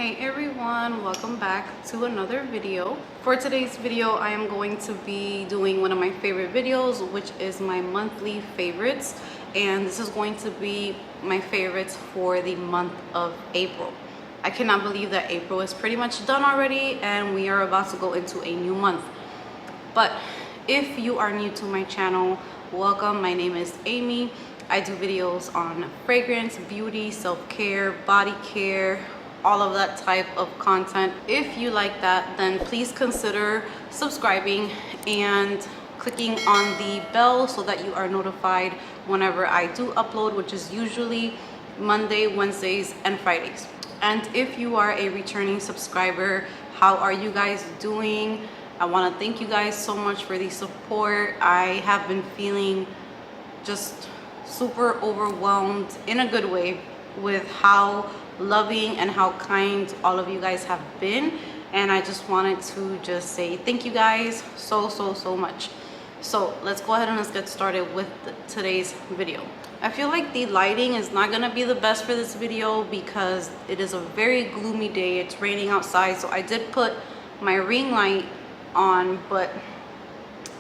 Hey everyone, welcome back to another video. For today's video, I am going to be doing one of my favorite videos, which is my monthly favorites. And this is going to be my favorites for the month of April. I cannot believe that April is pretty much done already and we are about to go into a new month. But if you are new to my channel, welcome. My name is Amy. I do videos on fragrance, beauty, self-care, body care, all of that type of content. If you like that, then please consider subscribing and clicking on the bell so that you are notified whenever I do upload, which is usually Monday, Wednesdays, and Fridays. And if you are a returning subscriber, how are you guys doing? I want to thank you guys so much for the support. I have been feeling just super overwhelmed in a good way with how loving and how kind all of you guys have been, and I just wanted to just say thank you guys so much. So let's go ahead and let's get started with today's video. I feel like the lighting is not gonna be the best for this video because it is a very gloomy day. It's raining outside, so I did put my ring light on, but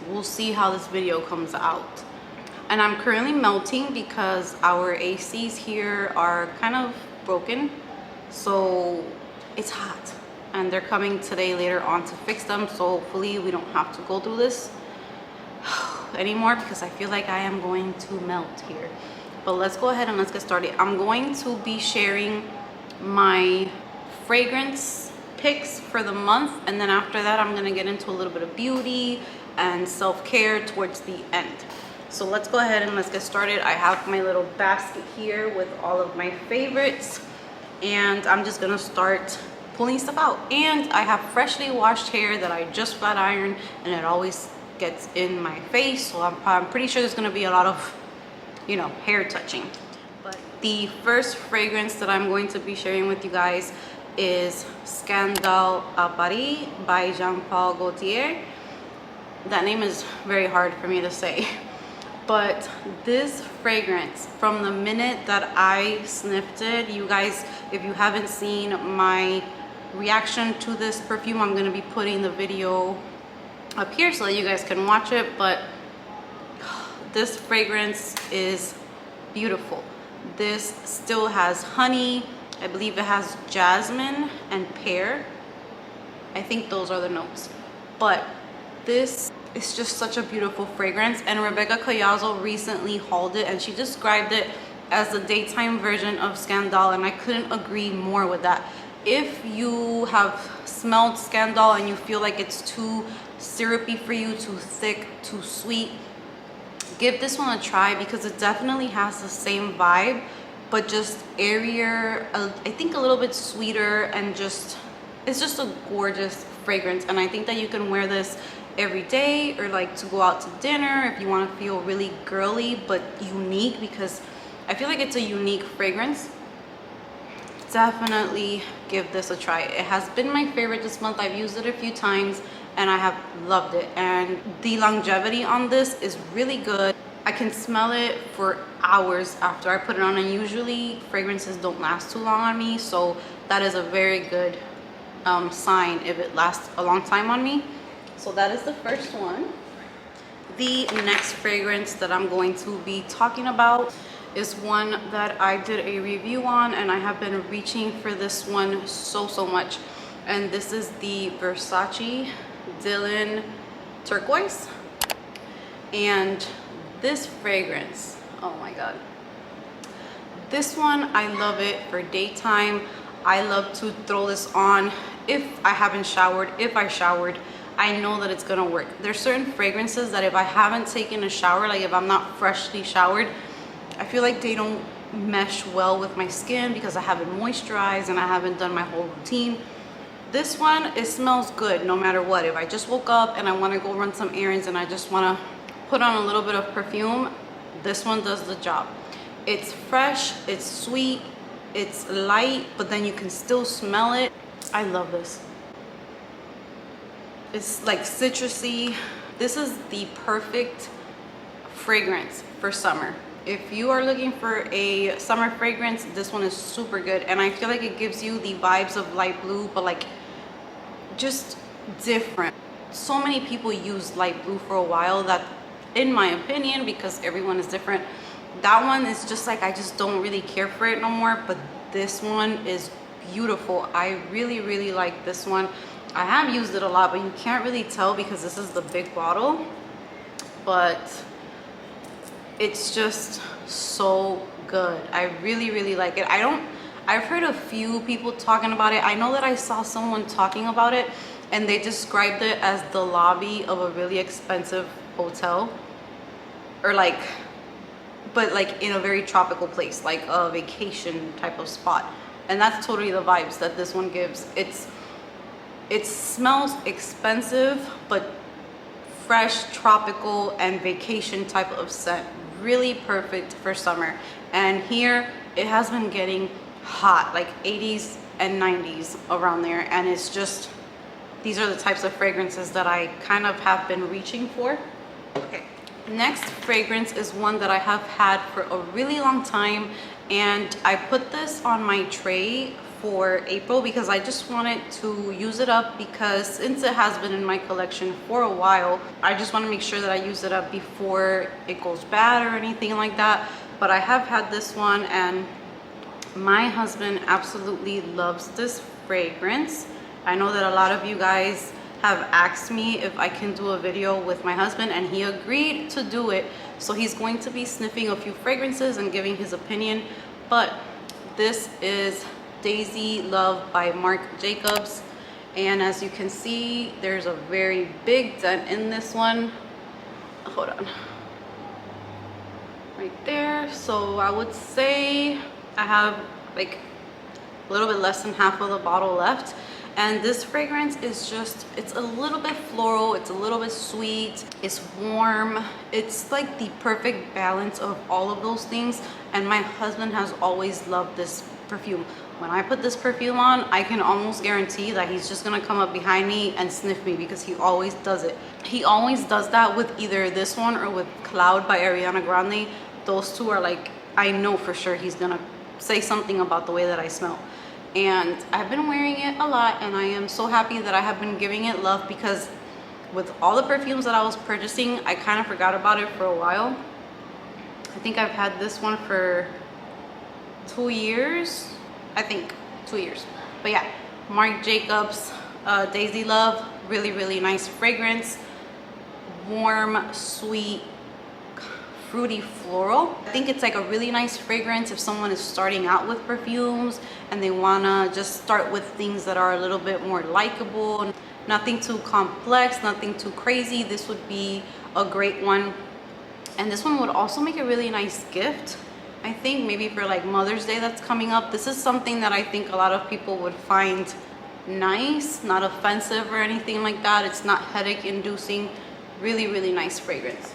we'll see how this video comes out. And I'm currently melting because our ACs here are kind of broken, so it's hot and they're coming today later on to fix them, so hopefully we don't have to go through this anymore because I feel like I am going to melt here. But let's go ahead and let's get started. I'm going to be sharing my fragrance picks for the month, and then after that I'm going to get into a little bit of beauty and self-care towards the end. So let's go ahead and let's get started. I have my little basket here with all of my favorites, and I'm just gonna start pulling stuff out. And I have freshly washed hair that I just flat ironed, and it always gets in my face, so I'm pretty sure there's gonna be a lot of, you know, hair touching. But the first fragrance that I'm going to be sharing with you guys is Scandale à Paris by Jean Paul Gaultier. That name is very hard for me to say. But this fragrance, from the minute that I sniffed it, you guys, if you haven't seen my reaction to this perfume, I'm going to be putting the video up here so that you guys can watch it. But this fragrance is beautiful. This still has honey. I believe it has jasmine and pear. I think those are the notes. But this it's just such a beautiful fragrance, and Rebecca Collazo recently hauled it and she described it as the daytime version of Scandale, and I couldn't agree more with that. If you have smelled Scandale and you feel like it's too syrupy for you, too thick, too sweet, give this one a try because it definitely has the same vibe, but just airier, I think a little bit sweeter, and just it's just a gorgeous fragrance. And I think that you can wear this every day, or like to go out to dinner if you want to feel really girly but unique, because I feel like it's a unique fragrance. Definitely give this a try. It has been my favorite this month. I've used it a few times and I have loved it, and the longevity on this is really good. I can smell it for hours after I put it on, and usually fragrances don't last too long on me, so that is a very good sign if it lasts a long time on me. So that is the first one. The next fragrance that I'm going to be talking about is one that I did a review on, and I have been reaching for this one so much. And this is the Versace Dylan Turquoise. And this fragrance, oh my god. This one, I love it for daytime. I love to throw this on if I haven't showered. If I showered, I know that it's gonna work. There's certain fragrances that if I haven't taken a shower, like if I'm not freshly showered, I feel like they don't mesh well with my skin because I haven't moisturized and I haven't done my whole routine. This one, it smells good no matter what. If I just woke up and I want to go run some errands and I just want to put on a little bit of perfume, this one does the job. It's fresh, it's sweet, it's light, but then you can still smell it. I love this. It's like citrusy. This is the perfect fragrance for summer. if you are looking for a summer fragrance, this one is super good. And I feel like it gives you the vibes of light blue, but like just different. So many people use light blue for a while that, in my opinion, because everyone is different, that one is just like, I just don't really care for it no more. But this one is beautiful. I really like this one. I have used it a lot, but you can't really tell because this is the big bottle, but it's just so good. I really like it. I've heard a few people talking about it. I know that I saw someone talking about it and they described it as the lobby of a really expensive hotel, or like, but like in a very tropical place, like a vacation type of spot. And that's totally the vibes that this one gives. It smells expensive, but fresh, tropical, and vacation type of scent. Really perfect for summer. And here it has been getting hot, like 80s and 90s around there. And it's just, these are the types of fragrances that I kind of have been reaching for. Okay. Next fragrance is one that I have had for a really long time, and I put this on my tray for April because I just wanted to use it up, because since it has been in my collection for a while, I just want to make sure that I use it up before it goes bad or anything like that. But I have had this one and my husband absolutely loves this fragrance. I know that a lot of you guys have asked me if I can do a video with my husband, and he agreed to do it. So he's going to be sniffing a few fragrances and giving his opinion. But this is Daisy Love by Marc Jacobs, and as you can see, there's a very big dent in this one. Hold on, right there. So I would say I have like a little bit less than half of the bottle left. And this fragrance is just, it's a little bit floral, it's a little bit sweet, it's warm. It's like the perfect balance of all of those things. And my husband has always loved this perfume. When I put this perfume on, I can almost guarantee that he's just gonna come up behind me and sniff me, because he always does it. He always does that with either this one or with Cloud by Ariana Grande. Those two are like, I know for sure he's gonna say something about the way that I smell. And I've been wearing it a lot, and I am so happy that I have been giving it love, because with all the perfumes that I was purchasing, I kind of forgot about it for a while. I think I've had this one for 2 years. I think 2 years. But yeah, Marc Jacobs, Daisy Love, really nice fragrance. Warm, sweet, fruity floral. I think it's like a really nice fragrance if someone is starting out with perfumes and they wanna just start with things that are a little bit more likable, nothing too complex, nothing too crazy. This would be a great one. And this one would also make a really nice gift. I think maybe for like Mother's Day that's coming up. This is something that I think a lot of people would find nice, not offensive or anything like that. It's not headache inducing. Really nice fragrance.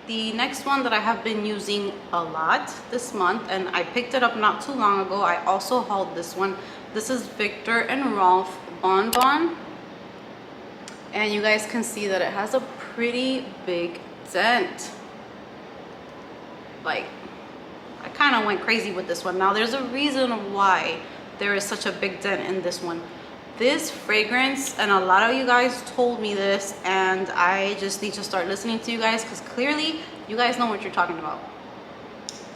The next one that I have been using a lot this month, and I picked it up not too long ago. I also hauled this one. This is Viktor Rolf Bon Bon. And you guys can see that it has a pretty big dent. Like, I kind of went crazy with this one. Now, there's a reason why there is such a big dent in this one. This fragrance, and a lot of you guys told me this, and I just need to start listening to you guys, because clearly you guys know what you're talking about.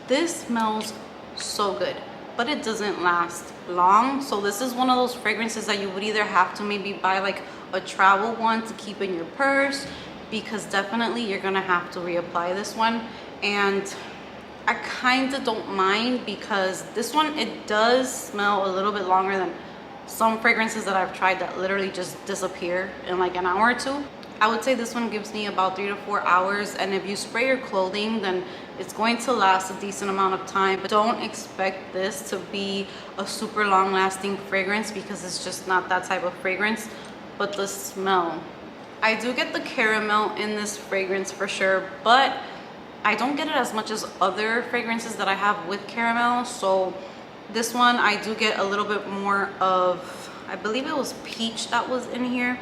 This smells so good, but it doesn't last long. So this is one of those fragrances that you would either have to maybe buy like a travel one to keep in your purse, because definitely you're gonna have to reapply this one. And I kind of don't mind, because this one, it does smell a little bit longer than some fragrances that I've tried that literally just disappear in like an hour or two. I would say this one gives me about 3 to 4 hours, and if you spray your clothing, then it's going to last a decent amount of time. But don't expect this to be a super long lasting fragrance, because it's just not that type of fragrance. But the smell, I do get the caramel in this fragrance for sure, but I don't get it as much as other fragrances that I have with caramel. So this one, I do get a little bit more of, I believe it was peach that was in here.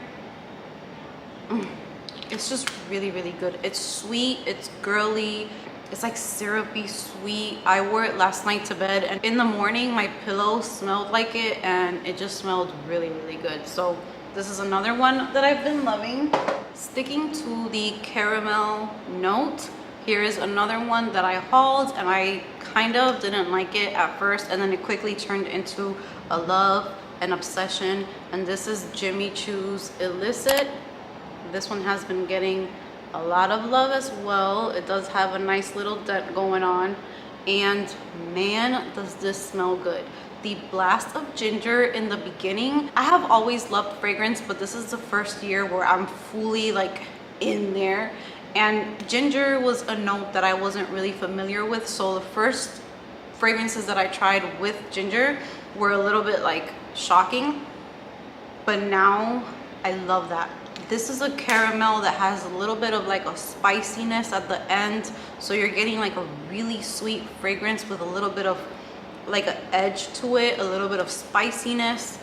It's just really good. It's sweet, it's girly, It's like syrupy sweet. I wore it last night to bed, and in the morning my pillow smelled like it, and it just smelled really, really good. So this is another one that I've been loving. Sticking to the caramel note, here is another one that I hauled, and I kind of didn't like it at first, and then it quickly turned into a love, an obsession. And this is Jimmy Choo's Illicit. This one has been getting a lot of love as well. It does have a nice little dent going on, and man, does this smell good. The blast of ginger in the beginning, I have always loved fragrance, but this is the first year where I'm fully like in there. And ginger was a note that I wasn't really familiar with, so the first fragrances that I tried with ginger were a little bit like shocking, but now I love that. This is a caramel that has a little bit of like a spiciness at the end, so you're getting like a really sweet fragrance with a little bit of like an edge to it, a little bit of spiciness,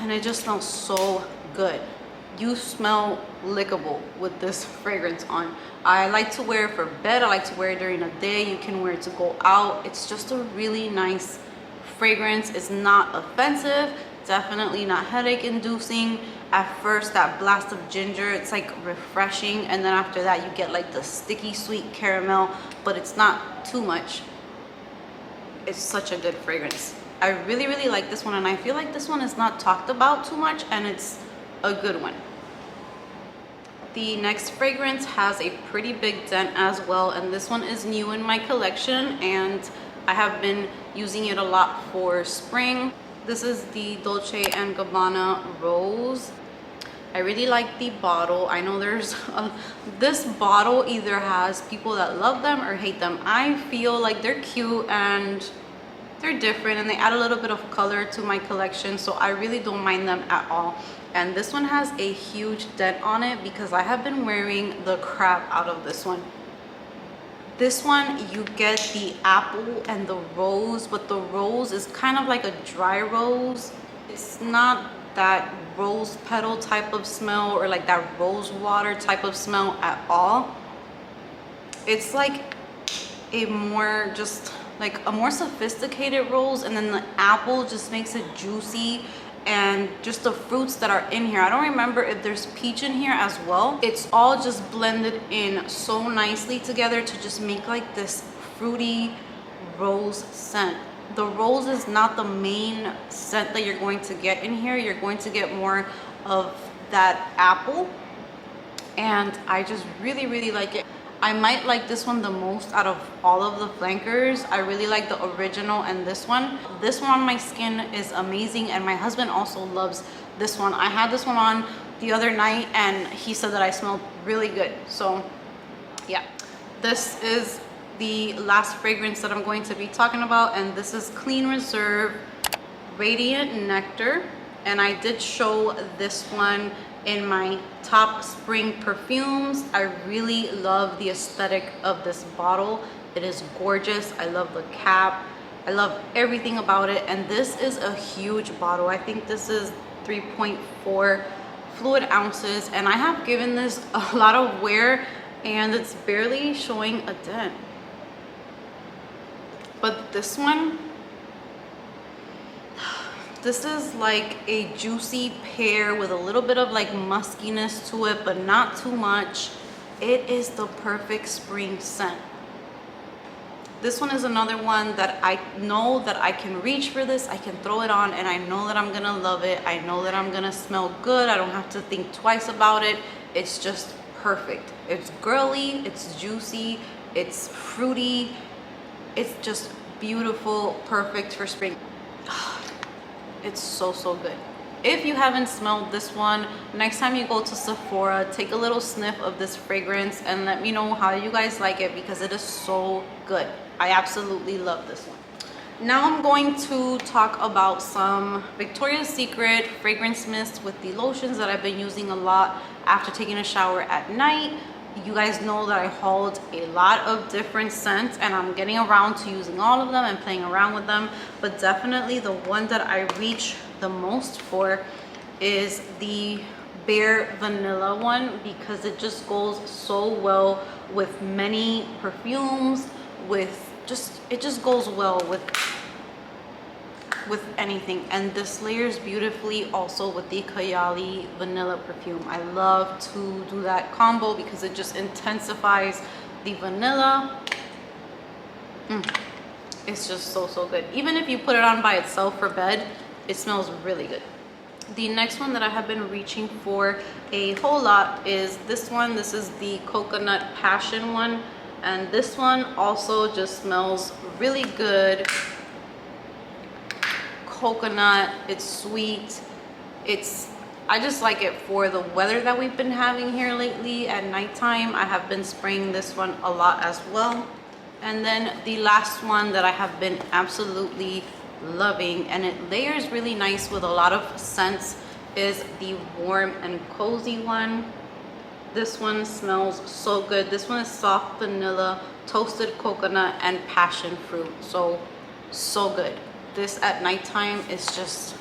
and it just smells so good. You smell lickable with this fragrance on. I like to wear it for bed. I like to wear it during the day. You can wear it to go out. It's just a really nice fragrance. It's not offensive, definitely not headache inducing. At first, that blast of ginger, it's like refreshing, and then after that you get like the sticky sweet caramel, but it's not too much. It's such a good fragrance. I really, really like this one, and I feel like this one is not talked about too much, and it's a good one. The next fragrance has a pretty big dent as well, and this one is new in my collection, and I have been using it a lot for spring. This is the Dolce & Gabbana Rose. I really like the bottle. I know there's this bottle either has people that love them or hate them. I feel like they're cute and they're different, and they add a little bit of color to my collection, so I really don't mind them at all. And this one has a huge dent on it because I have been wearing the crap out of this one. This one, you get the apple and the rose, but the rose is kind of like a dry rose. It's not that rose petal type of smell or like that rose water type of smell at all. It's like a more just like a more sophisticated rose, and then the apple just makes it juicy, and just the fruits that are in here. I don't remember if there's peach in here as well. It's all just blended in so nicely together to just make like this fruity rose scent. The rose is not the main scent that you're going to get in here. You're going to get more of that apple, and I just really, really like it. I might like this one the most out of all of the flankers. I really like the original and this one. This one on my skin is amazing, and my husband also loves this one. I had this one on the other night, and he said that I smelled really good. So yeah, this is the last fragrance that I'm going to be talking about, and this is Clean Reserve Radiant Nectar. And I did show this one in my top spring perfumes. I really love the aesthetic of this bottle. It is gorgeous. I love the cap. I love everything about it. And this is a huge bottle. I think this is 3.4 fluid ounces, and I have given this a lot of wear, and it's barely showing a dent. But this one, this is like a juicy pear with a little bit of like muskiness to it, but not too much. It is the perfect spring scent. This one is another one that I know that I can reach for this. I can throw it on and I know that I'm gonna love it. I know that I'm gonna smell good. I don't have to think twice about it. It's just perfect. It's girly, it's juicy, it's fruity. It's just beautiful, perfect for spring. It's so, so good. If you haven't smelled this one, next time you go to Sephora, take a little sniff of this fragrance and let me know how you guys like it, because it is so good. I absolutely love this one. Now I'm going to talk about some Victoria's Secret fragrance mist with the lotions that I've been using a lot after taking a shower at night. You guys know that I hauled a lot of different scents, and I'm getting around to using all of them and playing around with them, but definitely the one that I reach the most for is the Bare Vanilla one, because it just goes so well with many perfumes, with just, it just goes well with anything. And this layers beautifully also with the Kayali vanilla perfume. I love to do that combo because it just intensifies the vanilla. It's just so good. Even if you put it on by itself for bed, it smells really good. The next one that I have been reaching for a whole lot is this one. This is the coconut passion one, and this one also just smells really good. Coconut, it's sweet, I just like it for the weather that we've been having here lately. At nighttime I have been spraying this one a lot as well. And then the last one that I have been absolutely loving, and it layers really nice with a lot of scents, is the warm and cozy one. This one smells so good. This one is soft vanilla, toasted coconut, and passion fruit. So good. This at nighttime is just,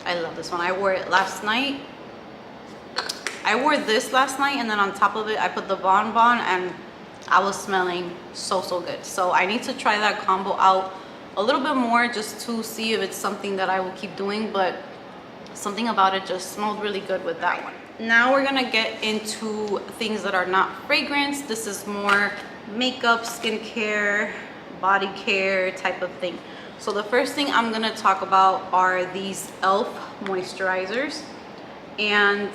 I love this one. I wore it last night. I wore this last night, and then on top of it I put the Bon Bon, and I was smelling so good. So I need to try that combo out a little bit more just to see if it's something that I will keep doing, but something about it just smelled really good with that one. Now we're gonna get into things that are not fragrance. This is more makeup, skincare, body care type of thing. So the first thing I'm gonna talk about are these e.l.f. moisturizers. And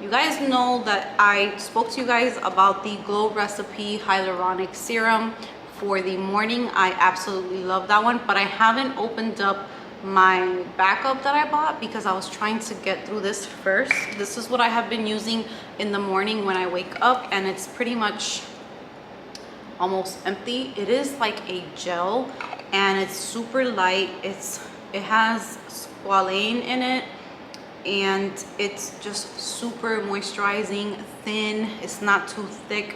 you guys know that I spoke to you guys about the Glow Recipe Hyaluronic Serum for the morning. I absolutely love that one, but I haven't opened up my backup that I bought because I was trying to get through this first. This is what I have been using in the morning when I wake up, and it's pretty much almost empty. It is like a gel, and it's super light. It has squalane in it, and it's just super moisturizing, thin. It's not too thick.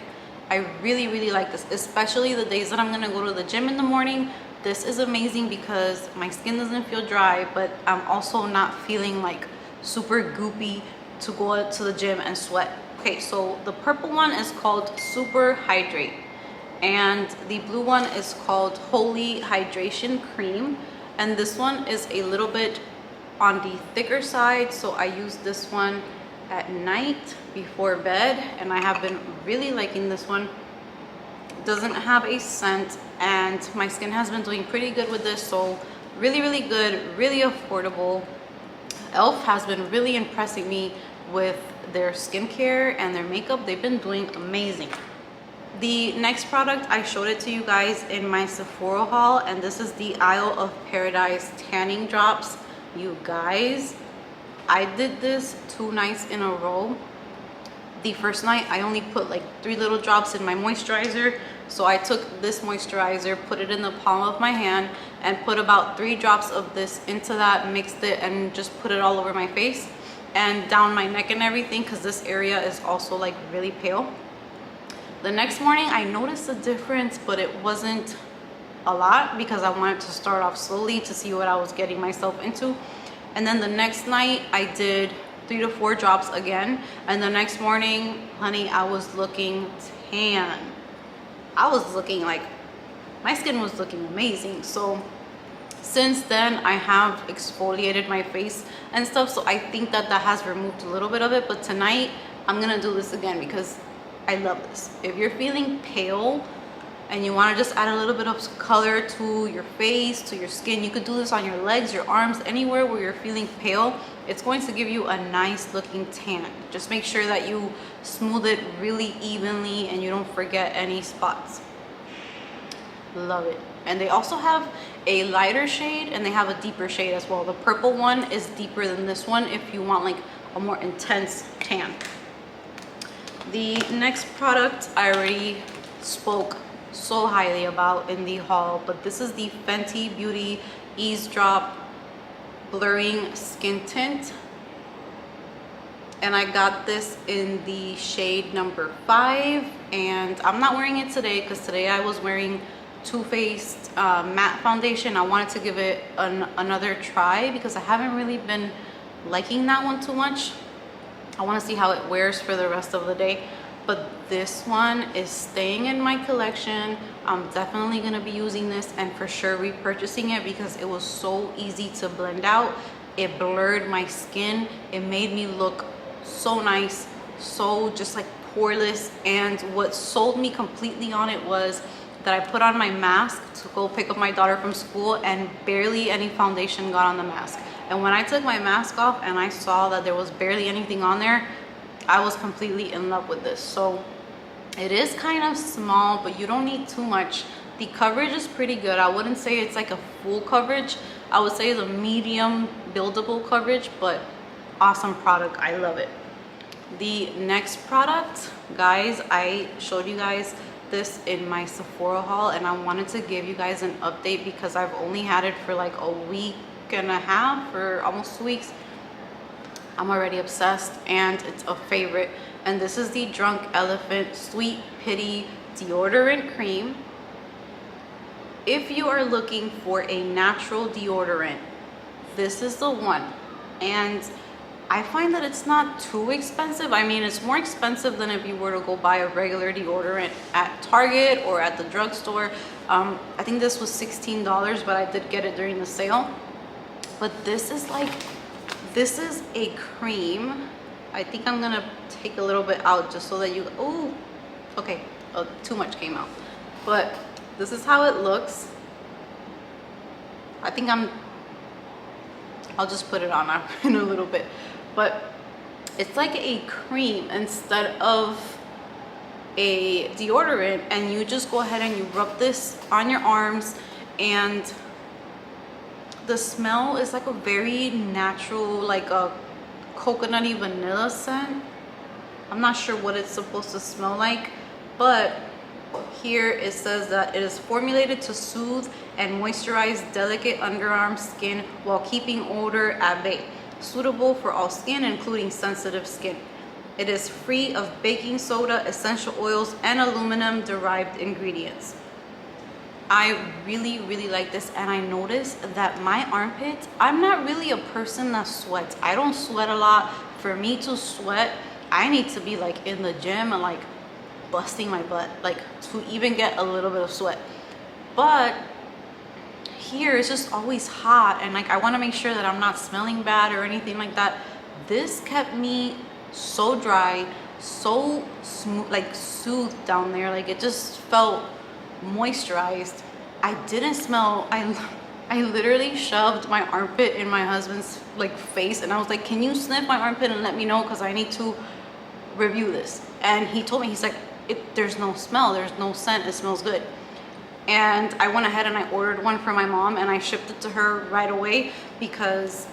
I really like this, especially the days that I'm gonna go to the gym in the morning. This is amazing because my skin doesn't feel dry, but I'm also not feeling like super goopy to go out to the gym and sweat. Okay, so the purple one is called Super Hydrate, and the blue one is called Holy Hydration Cream, and this one is a little bit on the thicker side, so I use this one at night before bed, and I have been really liking this one. It doesn't have a scent, and my skin has been doing pretty good with this, so really good, really affordable. e.l.f. has been really impressing me with their skincare and their makeup. They've been doing amazing. The next product, I showed it to you guys in my Sephora haul, and this is the Isle of Paradise tanning drops. You guys, I did this 2 nights in a row. The first night I only put like 3 little drops in my moisturizer, so I took this moisturizer, put it in the palm of my hand, and put about 3 drops of this into that, mixed it, and just put it all over my face and down my neck and everything, because this area is also like really pale. The next morning I noticed a difference, but it wasn't a lot because I wanted to start off slowly to see what I was getting myself into. And then the next night I did 3 to 4 drops again, and the next morning, honey, I was looking tan. I was looking like, my skin was looking amazing. So since then I have exfoliated my face and stuff, so I think that has removed a little bit of it. But tonight I'm gonna do this again because I love this. If you're feeling pale and you want to just add a little bit of color to your face, to your skin, you could do this on your legs, your arms, anywhere where you're feeling pale. It's going to give you a nice looking tan. Just make sure that you smooth it really evenly and you don't forget any spots. Love it. And they also have a lighter shade and they have a deeper shade as well. The purple one is deeper than this one if you want like a more intense tan. The next product I already spoke so highly about in the haul, but this is the Fenty Beauty Eaze Drop Blurring Skin Tint, and I got this in the shade number 5, and I'm not wearing it today because today I was wearing Too Faced matte foundation. I wanted to give it another try because I haven't really been liking that one too much. I want to see how it wears for the rest of the day. but this one is staying in my collection. I'm definitely gonna be using this and for sure repurchasing it because it was so easy to blend out. It blurred my skin. It made me look so nice, so just like poreless. And what sold me completely on it was that I put on my mask to go pick up my daughter from school and barely any foundation got on the mask. And when I took my mask off and I saw that there was barely anything on there, I was completely in love with this. So it is kind of small, but you don't need too much. The coverage is pretty good. I wouldn't say it's like a full coverage. I would say it's a medium buildable coverage, but awesome product. I love it. The next product, guys, I showed you guys this in my Sephora haul and I wanted to give you guys an update because I've only had it for like a week and a half or almost 2 weeks. I'm already obsessed and it's a favorite, and this is the Drunk Elephant Sweet Pity Deodorant Cream. If you are looking for a natural deodorant, this is the one. And I find that it's not too expensive. I mean, it's more expensive than if you were to go buy a regular deodorant at Target or at the drugstore. I think this was $16, but I did get it during the sale. But this is like, this is a cream. I think I'm gonna take a little bit out just so that you, oh, okay, too much came out. But this is how it looks. I think I'll just put it on now in a little bit. But it's like a cream instead of a deodorant, and you just go ahead and you rub this on your arms, and the smell is like a very natural, like a coconutty vanilla scent. I'm not sure what it's supposed to smell like, but here it says that it is formulated to soothe and moisturize delicate underarm skin while keeping odor at bay. Suitable for all skin, including sensitive skin. It is free of baking soda, essential oils, and aluminum-derived ingredients. I really, really like this, and I noticed that my armpits, I'm not really a person that sweats. I don't sweat a lot. For me to sweat, I need to be like in the gym and like busting my butt, like to even get a little bit of sweat. But here it's just always hot, and like I want to make sure that I'm not smelling bad or anything like that. This kept me so dry, so smooth, like soothed down there. Like it just felt moisturized. I didn't smell. I literally shoved my armpit in my husband's like face, and I was like, can you sniff my armpit and let me know, because I need to review this. And he told me, he's like, there's no smell, there's no scent, it smells good. And I went ahead and I ordered one for my mom, and I shipped it to her right away because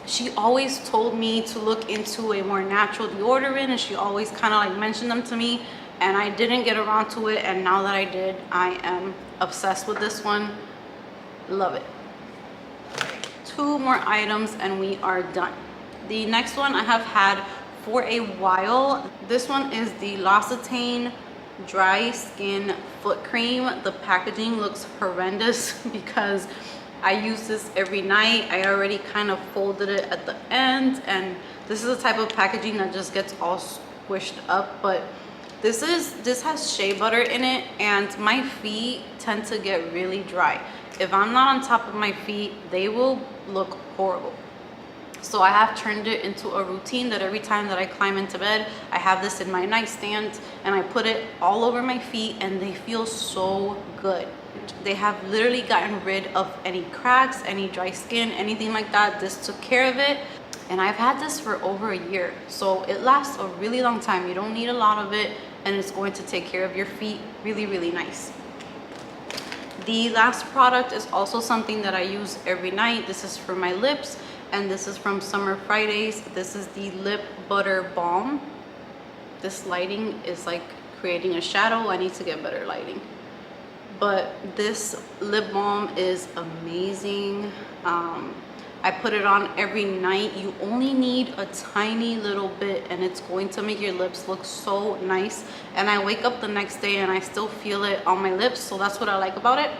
she always told me to look into a more natural deodorant, and she always kind of like mentioned them to me, and I didn't get around to it. And now that I did, I am obsessed with this one. Love it. 2 more items and we are done. The next one I have had for a while. This one is the L'Occitane Dry Skin Foot Cream. The packaging looks horrendous because I use this every night. I already kind of folded it at the end, and this is the type of packaging that just gets all squished up. But this has shea butter in it, and my feet tend to get really dry. If I'm not on top of my feet, they will look horrible. So I have turned it into a routine that every time that I climb into bed, I have this in my nightstand and I put it all over my feet, and they feel so good. They have literally gotten rid of any cracks, any dry skin, anything like that. This took care of it, and I've had this for over a year. So it lasts a really long time. You don't need a lot of it, and it's going to take care of your feet really, really nice. The last product is also something that I use every night. This is for my lips, and this is from Summer Fridays. This is the Lip Butter Balm. This lighting is like creating a shadow. I need to get better lighting. But this lip balm is amazing. I put it on every night. You only need a tiny little bit, and it's going to make your lips look so nice. And I wake up the next day and I still feel it on my lips, so that's what I like about it.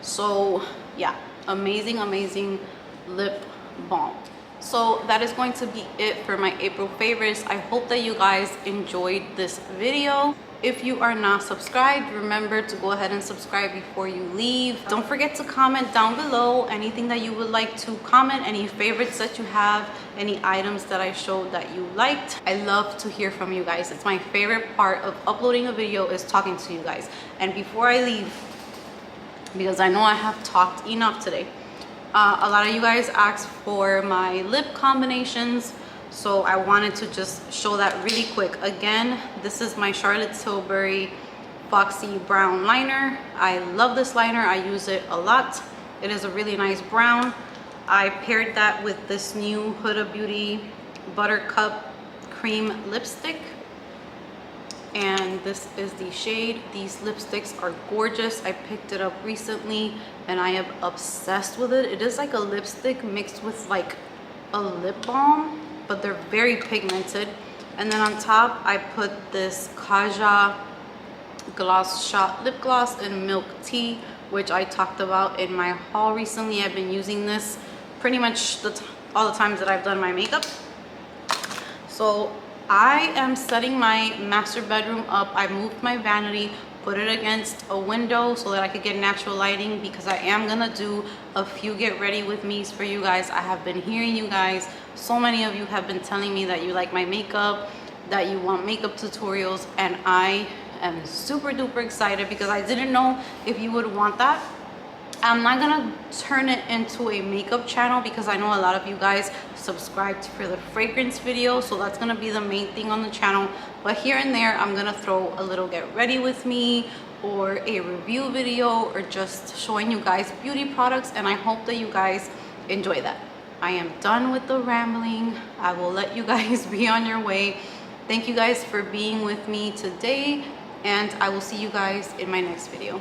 So yeah, amazing, amazing lip balm. So that is going to be it for my April favorites. I hope that you guys enjoyed this video. If you are not subscribed, remember to go ahead and subscribe before you leave. Don't forget to comment down below anything that you would like to comment, any favorites that you have, any items that I showed that you liked. I love to hear from you guys. It's my favorite part of uploading a video, is talking to you guys. And before I leave, because I know I have talked enough today, a lot of you guys asked for my lip combinations, so I wanted to just show that really quick. Again, this is my Charlotte Tilbury Foxy Brown liner. I love this liner. I use it a lot. It is a really nice brown. I paired that with this new Huda Beauty Buttercup Cream lipstick. And this is the shade. These lipsticks are gorgeous. I picked it up recently and I am obsessed with it. It is like a lipstick mixed with like a lip balm, but they're very pigmented. And then on top I put this Kaja Gloss Shot lip gloss in Milk Tea, which I talked about in my haul recently. I've been using this pretty much all the times that I've done my makeup. So I am setting my master bedroom up. I moved my vanity, put it against a window so that I could get natural lighting, because I am gonna do a few get ready with me's for you guys. I have been hearing you guys. So many of you have been telling me that you like my makeup, that you want makeup tutorials, and I am super duper excited because I didn't know if you would want that. I'm not gonna turn it into a makeup channel because I know a lot of you guys subscribed for the fragrance video, so that's gonna be the main thing on the channel. But here and there, I'm gonna throw a little get ready with me or a review video or just showing you guys beauty products, and I hope that you guys enjoy that. I am done with the rambling. I will let you guys be on your way. Thank you guys for being with me today, and I will see you guys in my next video.